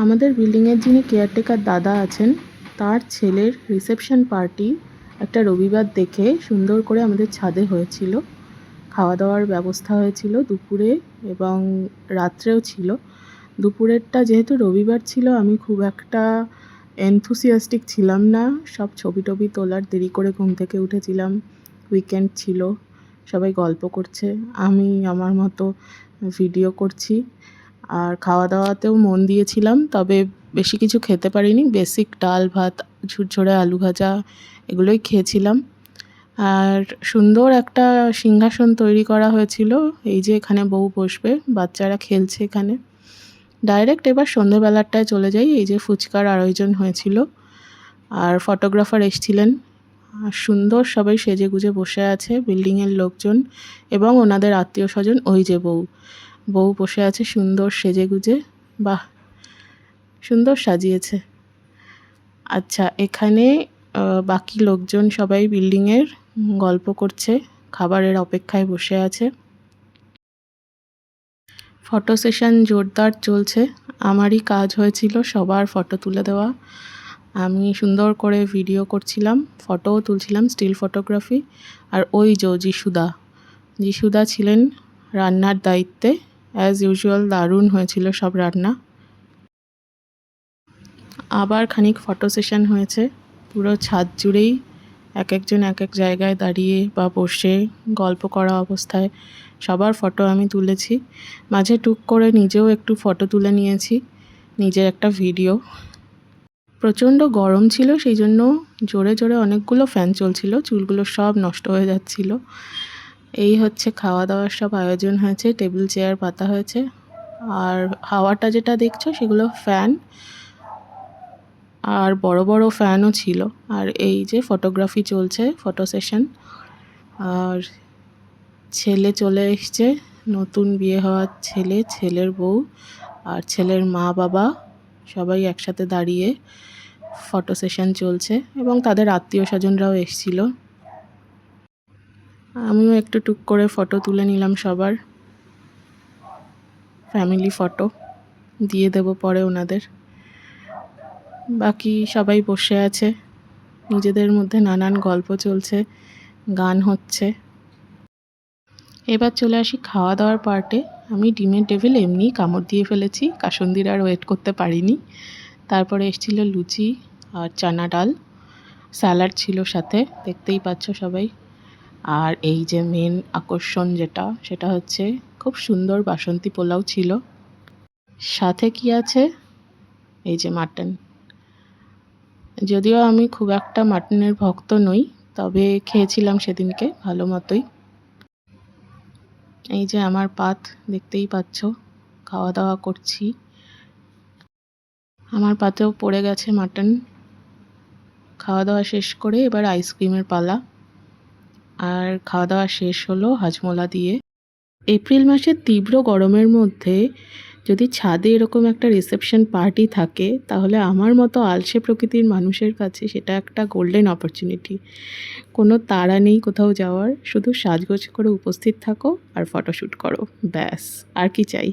আমাদের বিল্ডিংয়ের যিনি কেয়ারটেকার দাদা আছেন তার ছেলের রিসেপশন পার্টি একটা রবিবার দেখে সুন্দর করে আমাদের ছাদে হয়েছিল। খাওয়া দাওয়ার ব্যবস্থা হয়েছিল দুপুরে এবং রাত্রেও ছিল। দুপুরেরটা যেহেতু রবিবার ছিল আমি খুব একটা এনথুসিয়াস্টিক ছিলাম না। সব ছবি টবি তোলার দেরি করে ঘুম থেকে উঠেছিলাম, উইকেন্ড ছিল, সবাই গল্প করছে, আমি আমার মতো ভিডিও করছি। আর খাওয়া দাওয়াতেও মন দিয়েছিলাম, তবে বেশি কিছু খেতে পারিনি। বেসিক ডাল ভাত, ঝুরঝুরে আলু ভাজা এগুলোই খেয়েছিলাম। আর সুন্দর একটা সিংহাসন তৈরি করা হয়েছিল, এই যে এখানে বউ বসবে, বাচ্চারা খেলছে এখানে। ডাইরেক্ট এবার সন্ধেবেলাটায় চলে যাই। এই যে ফুচকার আয়োজন হয়েছিল আর ফটোগ্রাফার এসছিলেন। আর সুন্দর সবাই সেজেগুজে বসে আছে বিল্ডিংয়ের লোকজন এবং ওনাদের আত্মীয় স্বজন। ওই যে বউ বসে আছে সুন্দর সেজেগুজে, বাহ সুন্দর সাজিয়েছে। আচ্ছা, এখানে বাকি লোকজন সবাই বিল্ডিংয়ের গল্প করছে, খাবারের অপেক্ষায় বসে আছে। ফটো সেশন জোরদার চলছে। আমারই কাজ হয়েছিল সবার ফটো তুলে দেওয়া। আমি সুন্দর করে ভিডিও করছিলাম, ফটোও তুলছিলাম, স্টিল ফটোগ্রাফি। আর ওই যিশুদা ছিলেন রান্নার দায়িত্বে। অ্যাজ ইউজুয়াল দারুণ হয়েছিল সব রান্না। আবার খানিক ফটো সেশন হয়েছে, পুরো ছাদ জুড়েই একজন এক এক জায়গায় দাঁড়িয়ে বা বসে গল্প করা অবস্থায় সবার ফটো আমি তুলেছি। মাঝে টুক করে নিজেও একটু ফটো তুলে নিয়েছি, নিজের একটা ভিডিও। প্রচণ্ড গরম ছিল, সেই জন্য জোরে জোরে অনেকগুলো ফ্যান চলছিল, চুলগুলো সব নষ্ট হয়ে যাচ্ছিল। এই হচ্ছে খাওয়া দাওয়ার সব আয়োজন হয়েছে, টেবিল চেয়ার পাতা হয়েছে। আর হাওয়াটা যেটা দেখছো সেগুলো ফ্যান, আর বড় বড় ফ্যানও ছিল। আর এই যে ফটোগ্রাফি চলছে, ফটো সেশন। আর ছেলে চলে এসছে, নতুন বিয়ে হওয়া ছেলে, ছেলের বউ আর ছেলের মা বাবা সবাই একসাথে দাঁড়িয়ে ফটো সেশন চলছে এবং তাদের আত্মীয় স্বজনরাও এসেছিল। আমিও একটু টুক করে ফটো তুলে নিলাম সবার, ফ্যামিলি ফটো দিয়ে দেব পরে ওনাদের। বাকি সবাই বসে আছে, নিজেদের মধ্যে নানান গল্প চলছে, গান হচ্ছে। এবার চলে আসি খাওয়া দাওয়ার পার্টে। আমি ডিমের টেবিল এমনিই কামড় দিয়ে ফেলেছি, কাসুন্দির আর ওয়েট করতে পারিনি। তারপরে এসেছিল লুচি আর চানা ডাল, স্যালাড ছিল সাথে, দেখতেই পাচ্ছ সবাই। আর এই যে মেন আকর্ষণ সেটা হচ্ছে খুব সুন্দর বাসন্তী পোলাও ছিল। সাথে কি আছে, এই যে মাটন। যদিও আমি খুব একটা মাটনের ভক্ত নই, তবে খেয়েছিলাম সেদিনকে ভালো মতোই। এই যে আমার পাত, দেখতেই পাচ্ছ, খাওয়া দাওয়া করছি। আমার পাতেও পড়ে গেছে মাটন। খাওয়া দাওয়া শেষ করে এবার আইসক্রিমের পালা। আর খাওয়া দাওয়া শেষ হলো হাজমোলা দিয়ে। এপ্রিল মাসের তীব্র গরমের মধ্যে যদি ছাদে এরকম একটা রিসেপশন পার্টি থাকে, তাহলে আমার মতো আলসে প্রকৃতির মানুষের কাছে সেটা একটা গোল্ডেন অপরচুনিটি। কোনো তাড়া নেই কোথাও যাওয়ার, শুধু সাজগোজ করে উপস্থিত থাকো আর ফটোশ্যুট করো, ব্যাস আর কি চাই।